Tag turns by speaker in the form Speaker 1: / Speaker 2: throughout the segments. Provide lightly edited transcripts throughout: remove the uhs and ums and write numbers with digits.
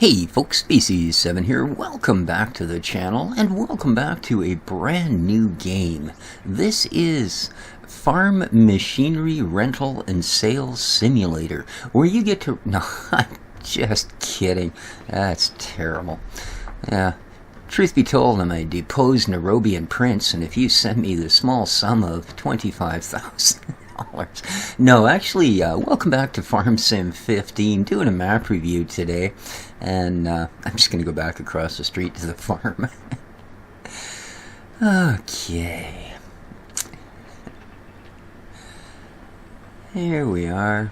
Speaker 1: Hey folks, Species7 here. Welcome back to the channel and welcome back to a brand new game. This is Farm Machinery Rental and Sales Simulator, where you get to... No, I'm just kidding. That's terrible. Yeah. Truth be told, I'm a deposed Nairobian prince, and if you send me the small sum of $25,000... No, actually, welcome back to Farm15, doing a map review today, and I'm just going to go back across the street to the farm. Okay. Here we are,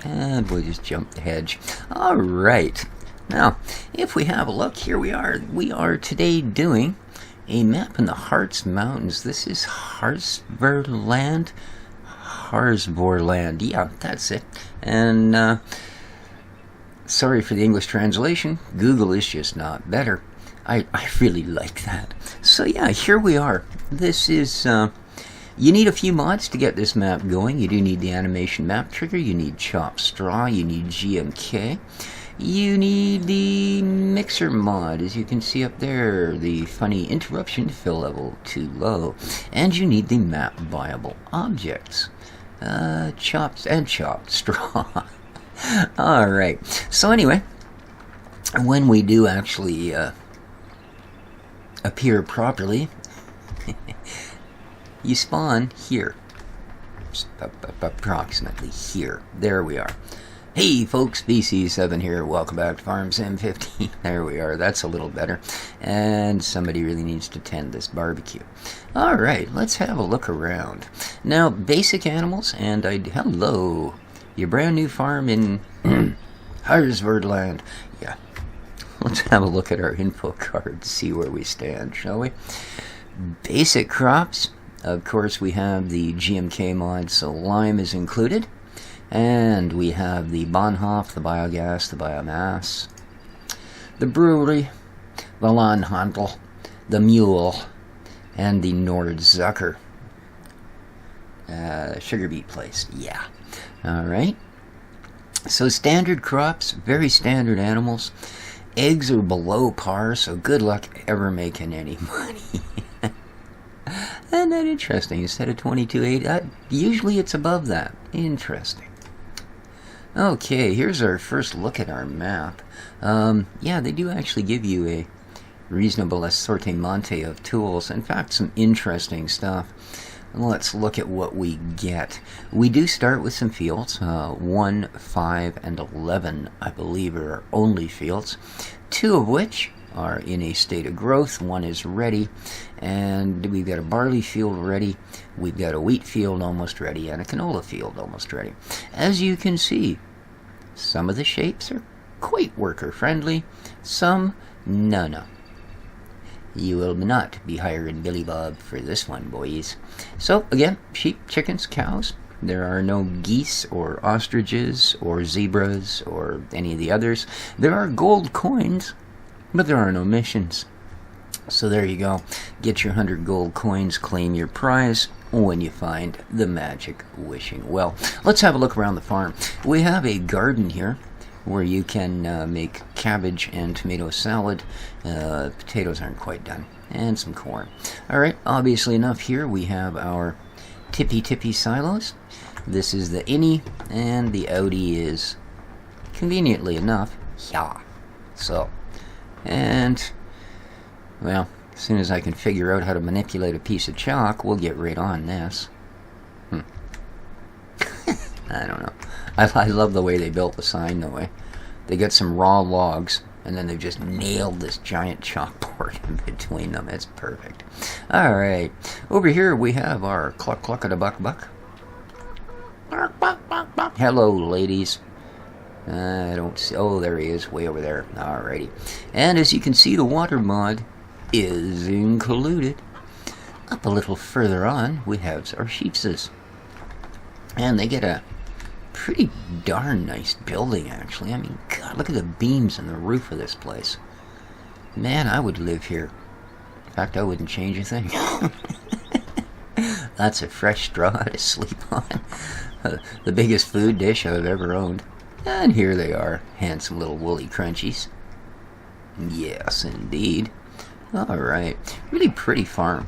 Speaker 1: and we'll just jump the hedge. Alright, now, if we have a look, here we are. We are today doing a map in the Harz Mountains. This is Harzvorland. Yeah, that's it. And sorry for the English translation. Google is just not better. I really like that. So yeah, here we are. This is you need a few mods to get this map going. You do need the animation map trigger. You need chopped straw. You need GMK. You need the mixer mod, as you can see up there, the funny interruption fill level too low, and you need the map viable objects, chopped straw. Alright, so anyway, when we do actually appear properly, you spawn here, approximately here. There we are. Hey folks, Species7 here, welcome back to Farm15. There we are, that's a little better. And somebody really needs to tend this barbecue. Alright, let's have a look around. Now, basic animals, and hello, your brand new farm in Harzvorland. Yeah, let's have a look at our info card, see where we stand, shall we? Basic crops, of course we have the GMK mod, so lime is included. And we have the Bahnhof, the biogas, the biomass, the brewery, the Landhandel, the mule, and the Nordzucker. Sugar beet place, yeah. Alright. So standard crops, very standard animals. Eggs are below par, so good luck ever making any money. Isn't that interesting? Instead of 22.8, usually it's above that. Interesting. Okay, here's our first look at our map. Yeah, they do actually give you a reasonable assortiment of tools. In fact, some interesting stuff. Let's look at what we get. We do start with some fields. 1, 5, and 11, I believe, are our only fields. 2 of which are in a state of growth. 1 is ready, and we've got a barley field ready, we've got a wheat field almost ready, and a canola field almost ready. As you can see, some of the shapes are quite worker friendly, some no. You will not be hiring Billy Bob for this one, boys. So again, sheep, chickens, cows. There are no geese or ostriches or zebras or any of the others. There are gold coins, but there are no missions. So there you go. Get your 100 gold coins, claim your prize when you find the magic wishing well. Let's have a look around the farm. We have a garden here where you can make cabbage and tomato salad. Potatoes aren't quite done. And some corn. Alright, obviously enough here we have our tippy silos. This is the innie, and the outie is, conveniently enough, yeah. So, and, well, as soon as I can figure out how to manipulate a piece of chalk, we'll get right on this. I don't know. I love the way they built the sign, though. They got some raw logs, and then they've just nailed this giant chalkboard in between them. It's perfect. Alright, over here we have our cluck-cluck-a-da-buck-buck. Hello, ladies. I don't see. Oh, there he is, way over there. Alrighty. And as you can see, the water mod is included. Up a little further on, we have our sheepses. And they get a pretty darn nice building, actually. I mean, God, look at the beams and the roof of this place. Man, I would live here. In fact, I wouldn't change a thing. That's a fresh straw to sleep on. The biggest food dish I've ever owned. And here they are, handsome little woolly crunchies. Yes, indeed. Alright, really pretty farm.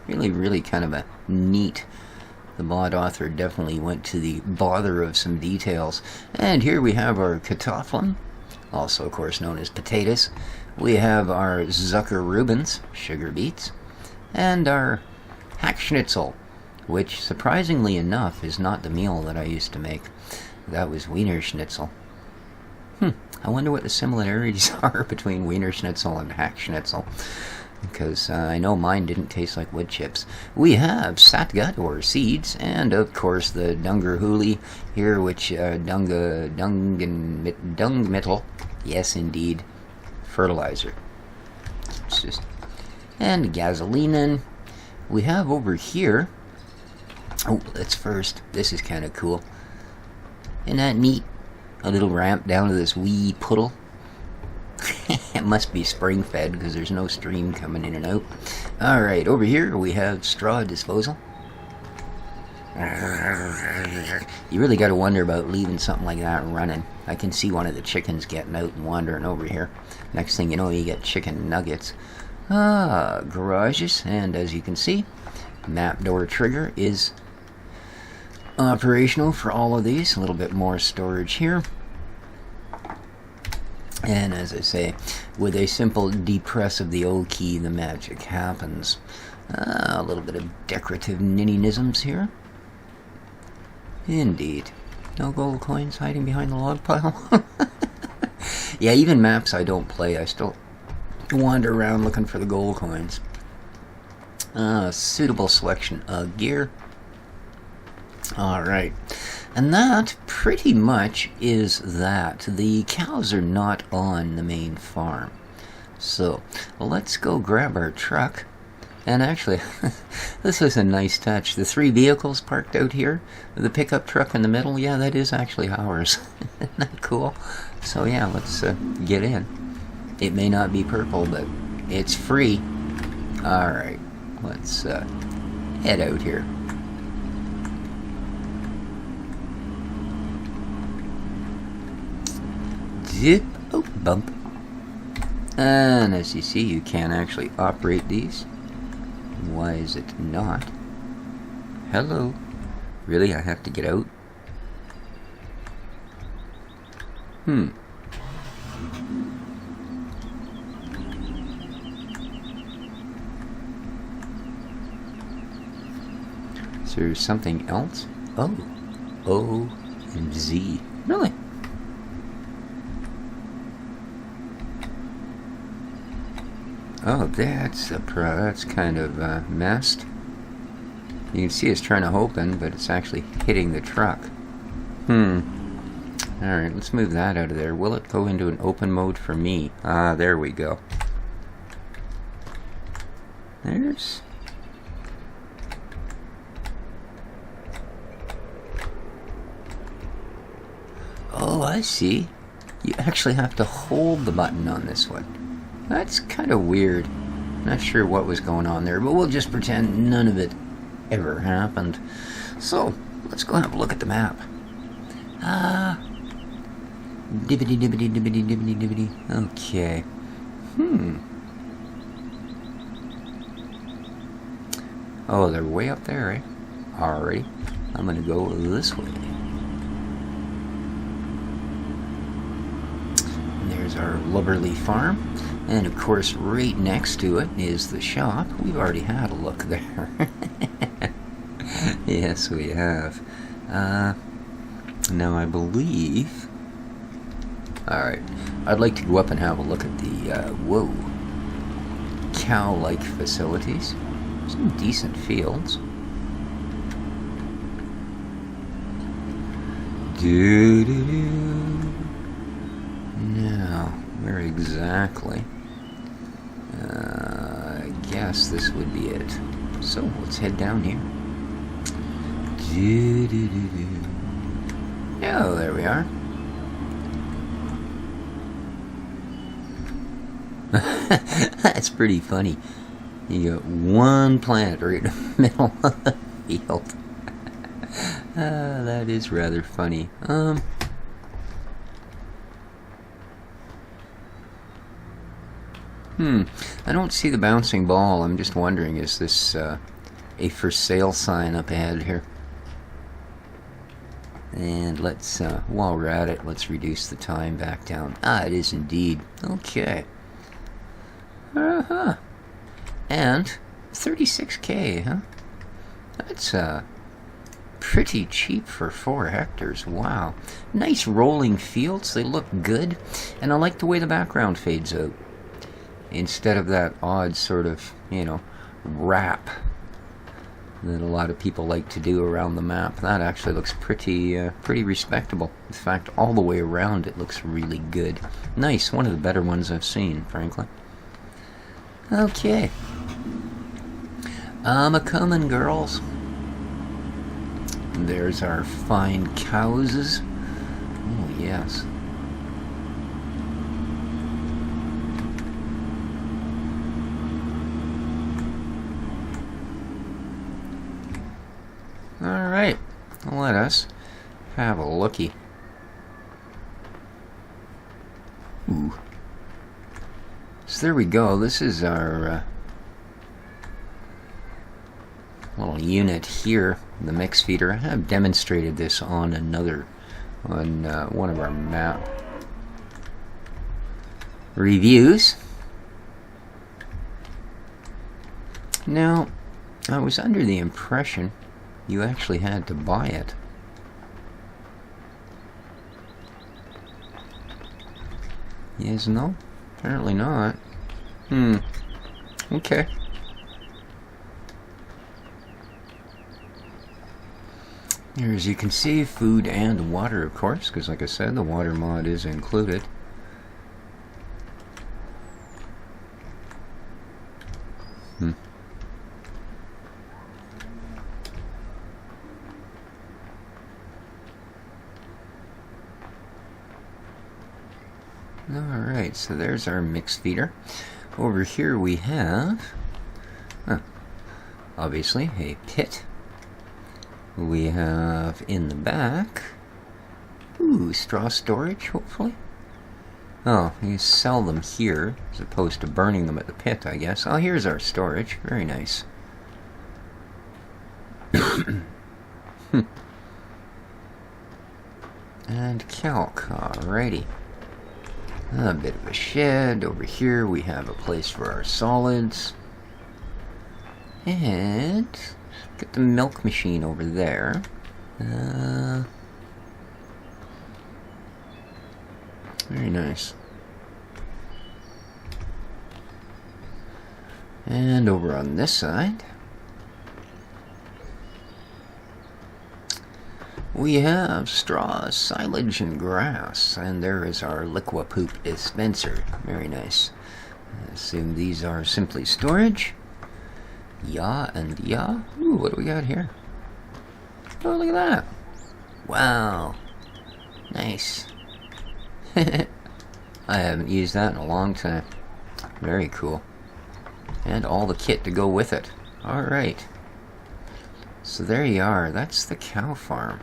Speaker 1: Really kind of a neat. The mod author definitely went to the bother of some details. And here we have our Kartoffeln, also of course known as potatoes. We have our Zucker Rubens, sugar beets, and our Hackschnitzel, which surprisingly enough is not the meal that I used to make. That was Wiener Schnitzel. I wonder what the similarities are between Wiener Schnitzel and Hackschnitzel, because I know mine didn't taste like wood chips. We have Satgut, or seeds, and of course the Dungerhuli here, which Dungmittel, yes indeed, fertilizer. It's just, and gasolinen. We have over here, oh, let's first, this is kind of cool. Isn't that neat? A little ramp down to this wee puddle. It must be spring fed because there's no stream coming in and out. Alright, over here we have straw disposal. You really got to wonder about leaving something like that running. I can see one of the chickens getting out and wandering over here. Next thing you know, you get chicken nuggets. Garages, and as you can see, map door trigger is operational for all of these. A little bit more storage here. And as I say, with a simple depress of the O key, the magic happens. A little bit of decorative ninny-nisms here. Indeed. No gold coins hiding behind the log pile. Yeah, even maps I don't play, I still wander around looking for the gold coins. Suitable selection of gear. Alright, and that pretty much is that. The cows are not on the main farm. So, let's go grab our truck. And actually, this is a nice touch. The 3 vehicles parked out here, the pickup truck in the middle, yeah, that is actually ours. Isn't that cool? So yeah, let's get in. It may not be purple, but it's free. Alright, let's head out here. Zip, oh, bump. And as you see, you can actually operate these. Why is it not? Hello. Really, I have to get out? Is there something else? Oh. O and Z. Really? Oh, that's kind of messed. You can see it's trying to open, but it's actually hitting the truck. Alright, let's move that out of there. Will it go into an open mode for me? Ah, there we go. There's... Oh, I see. You actually have to hold the button on this one. That's kind of weird. Not sure what was going on there, but we'll just pretend none of it ever happened. So, let's go have a look at the map. Dibbity dibbity dibbity dibbity dibbity. Okay. Oh, they're way up there, eh? Alrighty. I'm gonna go this way. And there's our lubberly farm. And of course, right next to it is the shop. We've already had a look there. Yes, we have. Now I believe... Alright, I'd like to go up and have a look at the, cow-like facilities. Some decent fields. Now, where exactly? I guess this would be it. So, let's head down here. Oh, there we are. That's pretty funny. You got one plant right in the middle of the field. That is rather funny. I don't see the bouncing ball. I'm just wondering, is this a for sale sign up ahead here? And let's, while we're at it, let's reduce the time back down. Ah, it is indeed. Okay. Uh-huh. And 36K, huh? That's, pretty cheap for 4 hectares. Wow. Nice rolling fields. They look good. And I like the way the background fades out. Instead of that odd sort of, wrap that a lot of people like to do around the map. That actually looks pretty respectable. In fact, all the way around it looks really good. Nice. One of the better ones I've seen, frankly. Okay. I'm a-comin', girls. There's our fine cows. Oh, yes. Alright, let us have a looky. Ooh. So there we go. This is our little unit here, the mix feeder. I have demonstrated this on one of our map reviews. Now, I was under the impression you actually had to buy it. Yes, no? Apparently not. Okay. Here, as you can see, food and water, of course, because like I said, the water mod is included. Alright, so there's our mix feeder. Over here we have, obviously, a pit. We have in the back, straw storage, hopefully. Oh, you sell them here, as opposed to burning them at the pit, I guess. Oh, here's our storage. Very nice. And calc, alrighty. A bit of a shed. Over here we have a place for our solids. And get the milk machine over there. Very nice. And over on this side we have straw, silage, and grass. And there is our liqua poop dispenser. Very nice. I assume these are simply storage. Yeah and yeah. Ooh, what do we got here? Oh, look at that. Wow. Nice. I haven't used that in a long time. Very cool. And all the kit to go with it. Alright. So there you are. That's the cow farm.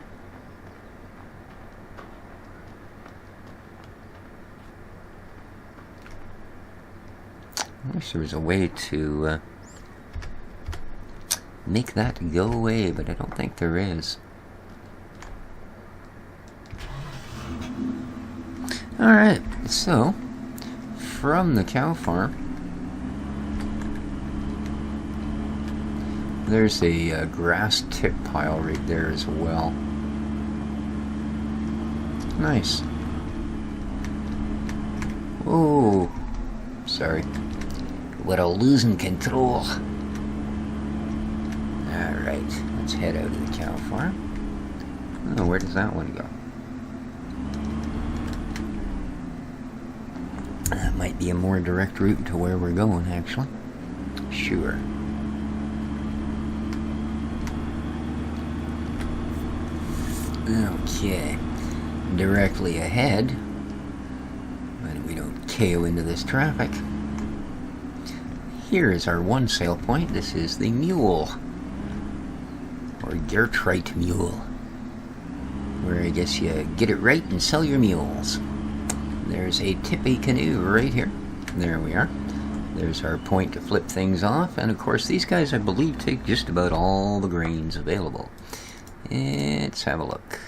Speaker 1: I wish there was a way to make that go away, but I don't think there is. Alright, so from the cow farm, there's a grass tip pile right there as well. Nice. Oh, sorry. Little losing control. Alright, let's head out of the cow farm. Oh, where does that one go? That might be a more direct route to where we're going, actually. Sure. Okay. Directly ahead, but we don't KO into this traffic. Here is our one sale point. This is the mule, or Gertrite mule, where I guess you get it right and sell your mules. There's a tippy canoe right here. There we are. There's our point to flip things off, and of course these guys, I believe, take just about all the grains available. Let's have a look.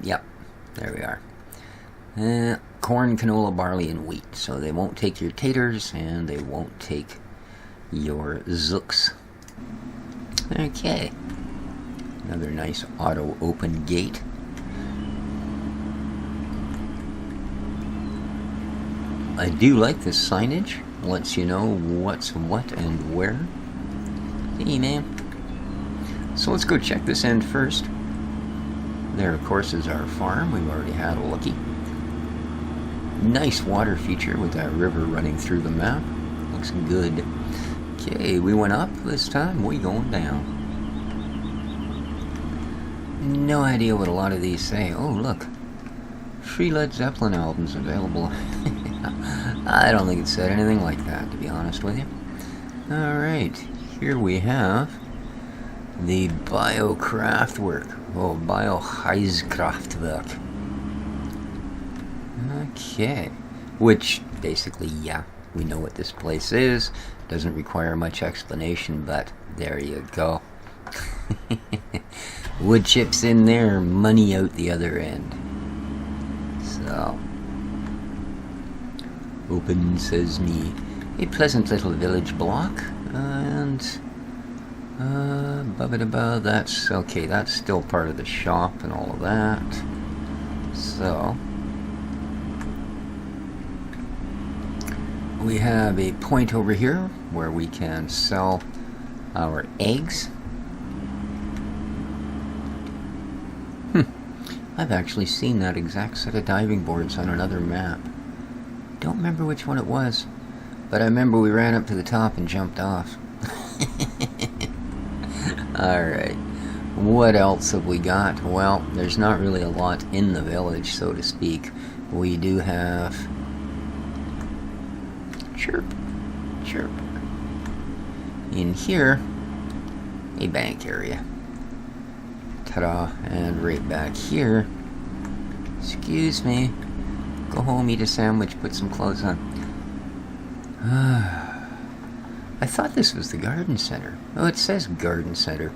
Speaker 1: Yep, there we are. Corn, canola, barley, and wheat. So they won't take your taters, and they won't take your zooks. Okay. Another nice auto open gate. I do like this signage. Lets you know what's what and where. Hey, man. So let's go check this end first. There, of course, is our farm. We've already had a lookie. Nice water feature with that river running through the map. Looks good. Okay, we went up this time. We going down. No idea what a lot of these say. Oh, look. Free Led Zeppelin albums available. I don't think it said anything like that, to be honest with you. Alright, here we have the Biokraftwerk. Oh, Bioheizkraftwerk. Okay. Which, basically, yeah, we know what this place is. Doesn't require much explanation, but there you go. Wood chips in there, money out the other end. So, open says me. A pleasant little village block, and that's okay. That's still part of the shop and all of that. So, we have a point over here where we can sell our eggs. I've actually seen that exact set of diving boards on another map. Don't remember which one it was, but I remember we ran up to the top and jumped off. Alright, what else have we got? Well, there's not really a lot in the village, so to speak. We do have... Chirp, chirp. In here, a bank area. Ta-da, and right back here, excuse me, go home, eat a sandwich, put some clothes on. I thought this was the garden center. Oh, it says garden center.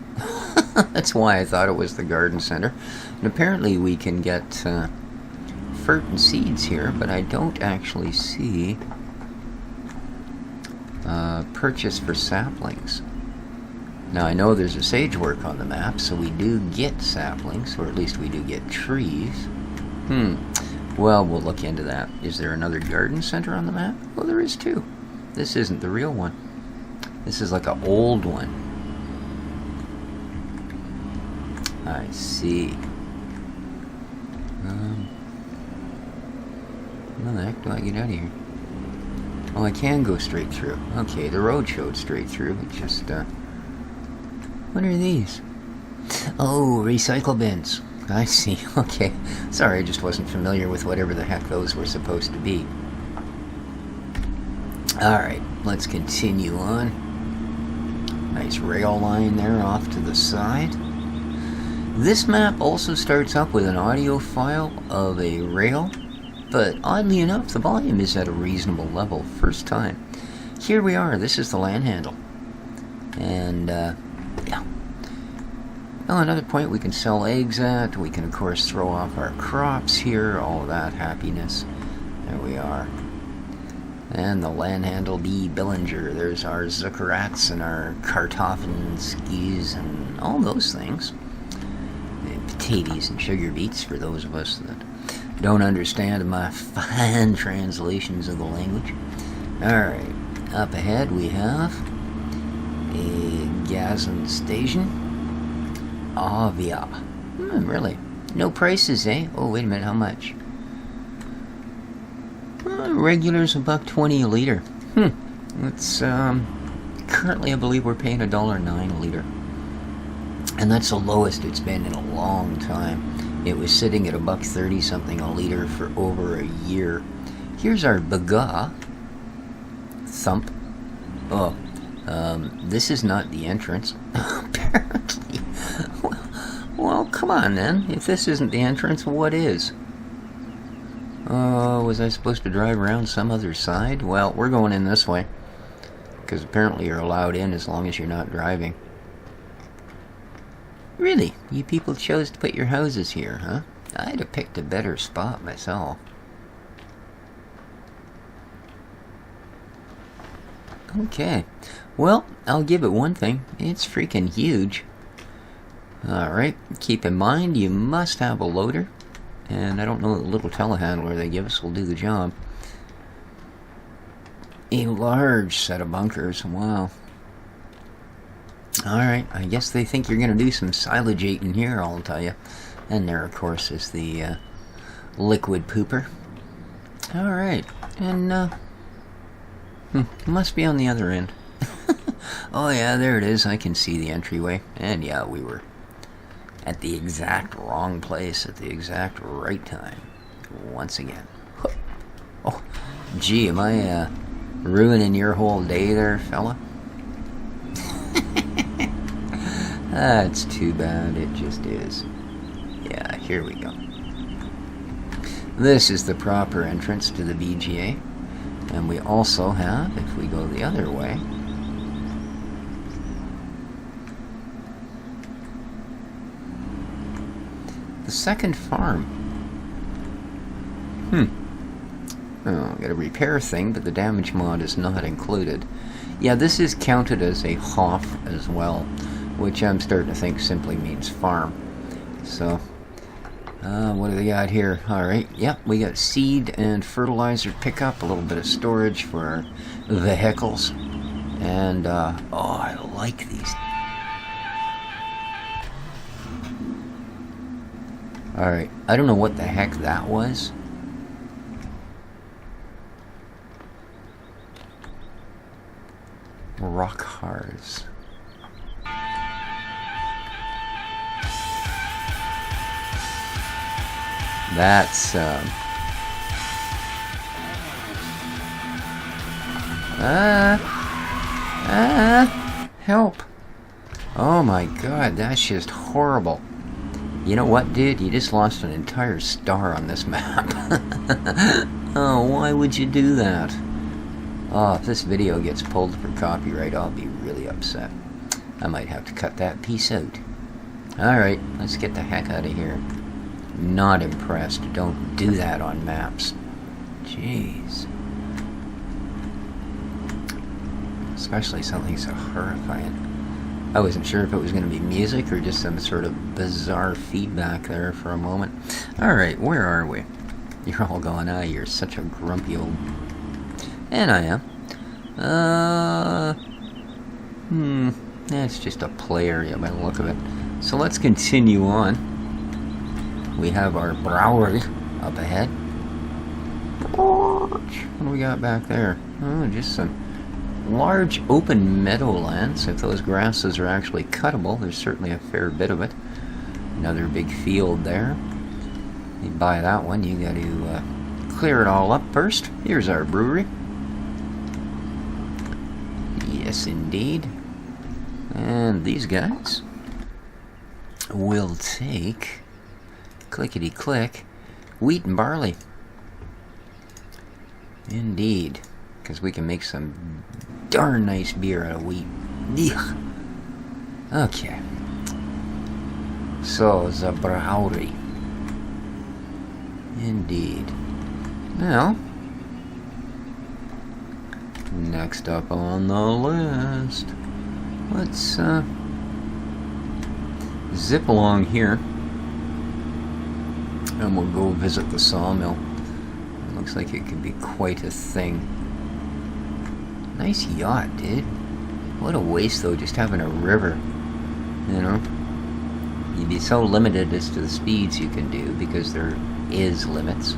Speaker 1: That's why I thought it was the garden center. And apparently we can get fert and seeds here, but I don't actually see purchase for saplings. Now I know there's a sage work on the map, so we do get saplings, or at least we do get trees. Well, we'll look into that. Is there another garden center on the map? Well, there is too. This isn't the real one. This is like an old one. I see. How the heck do I get out of here? Oh, I can go straight through. Okay, the road showed straight through. It just, what are these? Oh, recycle bins. I see. Okay. Sorry, I just wasn't familiar with whatever the heck those were supposed to be. Alright, let's continue on. Nice rail line there off to the side. This map also starts up with an audio file of a rail, but oddly enough, the volume is at a reasonable level. First time. Here we are. This is the land handle. And, yeah. Well, another point we can sell eggs at. We can, of course, throw off our crops here. All of that happiness. There we are. And the land handle B. Billinger. There's our Zuckerats and our Kartoffeln skis and all those things. And potatoes and sugar beets for those of us that don't understand my fine translations of the language. Alright, up ahead we have a gas station. Avia. Really? No prices, eh? Oh, wait a minute, how much? Regular's $1.20 a liter. It's, currently I believe we're paying $1.09 a liter. And that's the lowest it's been in a long time. It was sitting at $1.30 something a liter for over a year. Here's our Biogas. Thump. Oh, this is not the entrance. Apparently. Well, come on then. If this isn't the entrance, what is? Oh, was I supposed to drive around some other side? Well, we're going in this way. Because apparently you're allowed in as long as you're not driving. Really? You people chose to put your houses here, huh? I'd have picked a better spot myself. Okay. Well, I'll give it one thing. It's freaking huge. Alright, keep in mind you must have a loader. And I don't know, the little telehandler they give us will do the job. A large set of bunkers, wow. Alright, I guess they think you're going to do some silage eating here, I'll tell you. And there, of course, is the liquid pooper. Alright, and must be on the other end. Oh yeah, there it is, I can see the entryway. And yeah, we were at the exact wrong place at the exact right time. Once again. Oh, gee, am I ruining your whole day there, fella? That's too bad, it just is. Yeah, here we go. This is the proper entrance to the BGA. And we also have, if we go the other way, the second farm. Oh, got a repair thing, but the damage mod is not included. Yeah, this is counted as a Hof as well, which I'm starting to think simply means farm. So, what do they got here? Alright, yep, we got seed and fertilizer pickup, a little bit of storage for our vehicles. And, oh, I like these. Alright, I don't know what the heck that was. Rock Harz. That's, help. Oh my god, that's just horrible. You know what, dude? You just lost an entire star on this map. Oh, why would you do that? Oh, if this video gets pulled for copyright, I'll be really upset. I might have to cut that piece out. Alright, let's get the heck out of here. Not impressed. Don't do that on maps. Jeez. Especially something so horrifying. I wasn't sure if it was going to be music or just some sort of bizarre feedback there for a moment. Alright, where are we? You're all going, you're such a grumpy old... And I am. That's just a play area by the look of it. So let's continue on. We have our brewery up ahead. What do we got back there? Oh, just some large open meadowlands. If those grasses are actually cuttable, there's certainly a fair bit of it. Another big field there. You buy that one, you got to clear it all up first. Here's our brewery. Yes, indeed. And these guys will take, clickety-click, wheat and barley. Indeed. Because we can make some darn nice beer out of wheat. Ugh. Okay. So, the brewery. Indeed. Now, next up on the list, let's zip along here and we'll go visit the sawmill. It looks like it could be quite a thing. Nice yacht, dude. What a waste though, just having a river, you know. You'd be so limited as to the speeds you can do because there is limits,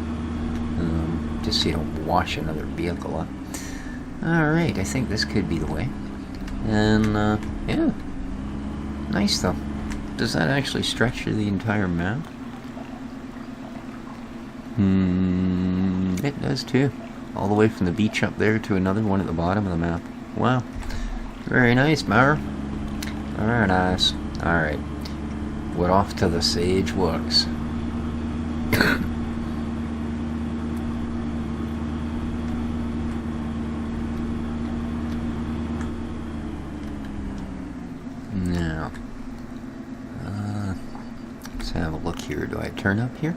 Speaker 1: just so you don't wash another vehicle up. Alright, I think this could be the way. And, yeah. Nice, though. Does that actually stretch through the entire map? It does, too. All the way from the beach up there to another one at the bottom of the map. Wow. Very nice, Mara. Very nice. Alright. We're off to the Sage Works. know. Let's have a look here. Do I turn up here?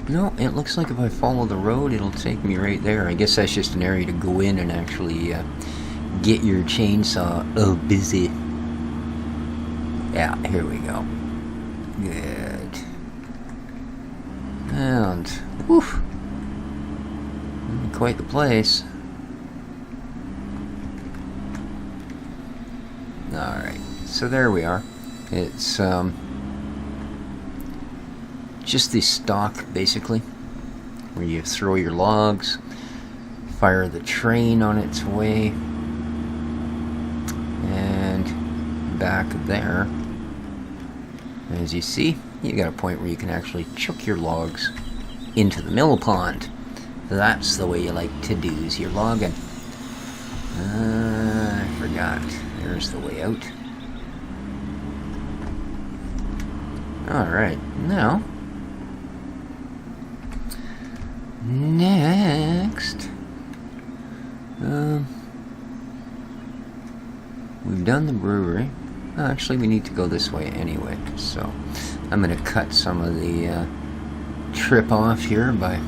Speaker 1: No, it looks like if I follow the road, it'll take me right there. I guess that's just an area to go in and actually get your chainsaw busy. Yeah, here we go. Good. And, woof. Quite the place. Alright, so there we are. It's just the stock, basically, where you throw your logs, fire the train on its way, and back there, as you see, you got a point where you can actually chuck your logs into the mill pond. That's the way you like to do your logging. I forgot. There's the way out. Alright, now, next, we've done the brewery. Actually, we need to go this way anyway, so I'm going to cut some of the trip off here by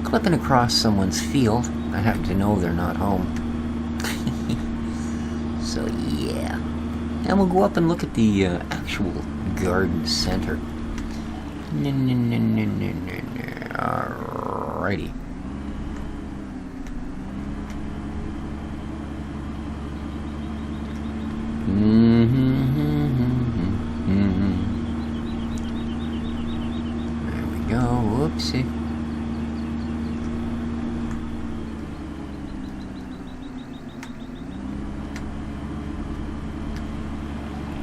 Speaker 1: clipping across someone's field. I happen to know they're not home. So yeah. And we'll go up and look at the actual garden center. Alrighty. There we go. Whoopsie.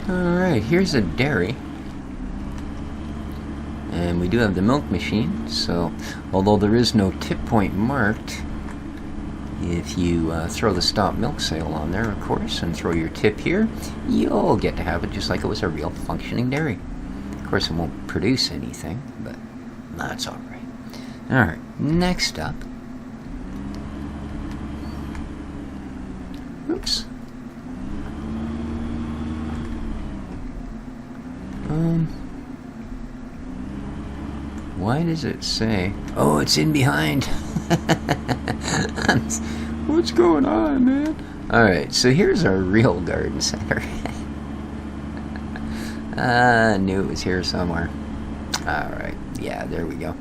Speaker 1: Alright, here's a dairy. And we do have the milk machine, so although there is no tip point marked, if you throw the stop milk sale on there, of course, and throw your tip here, you'll get to have it just like it was a real functioning dairy. Of course, it won't produce anything, but that's alright. Alright, next up. Oops. Why does it say? Oh, it's in behind. What's going on, man? Alright, so here's our real garden center. I knew it was here somewhere. Alright, yeah, there we go.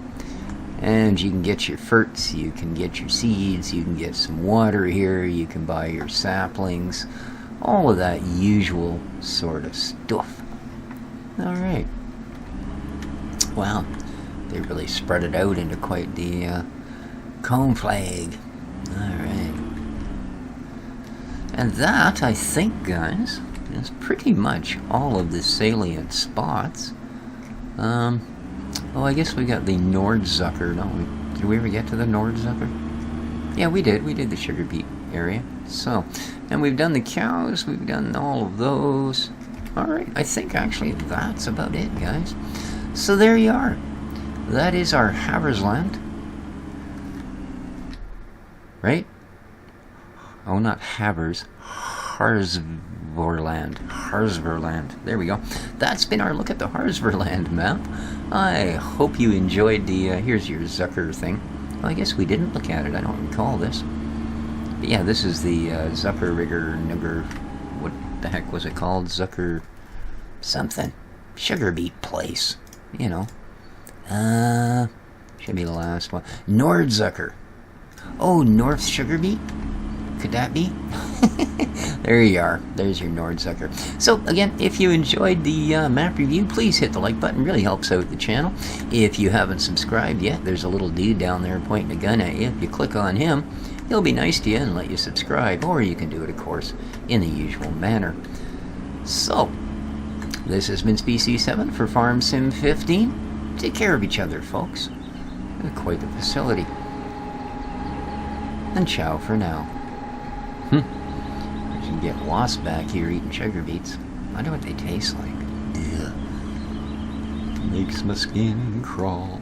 Speaker 1: And you can get your ferts, you can get your seeds, you can get some water here, you can buy your saplings, all of that usual sort of stuff. Alright. Wow, they really spread it out into quite the cone flag. Alright. And that, I think, guys, is pretty much all of the salient spots. Oh, I guess we got the Nordzucker, don't we? Did we ever get to the Nordzucker? Yeah, we did. We did the sugar beet area. So, and we've done the cows. We've done all of those. Alright, I think actually that's about it, guys. So there you are. That is our Harzvorland. Right? Oh, not Havers. Harzvorland. Harzvorland. There we go. That's been our look at the Harzvorland map. I hope you enjoyed the... here's your Zucker thing. Well, I guess we didn't look at it. I don't recall this. But yeah, this is the Zucker Rigger Nugger... What the heck was it called? Zucker... something. Sugar beet place. You know. Should be the last one. Nordzucker. Oh, North Sugar Beet? Could that be? There you are. There's your Nordzucker. So, again, if you enjoyed the map review, please hit the like button. Really helps out the channel. If you haven't subscribed yet, there's a little dude down there pointing a gun at you. If you click on him, he'll be nice to you and let you subscribe. Or you can do it, of course, in the usual manner. So, this has been Species7 for FarmSim15. Take care of each other, folks. Quite the facility. And ciao for now. You should get wasps back here eating sugar beets. I wonder what they taste like. Ugh. Makes my skin crawl.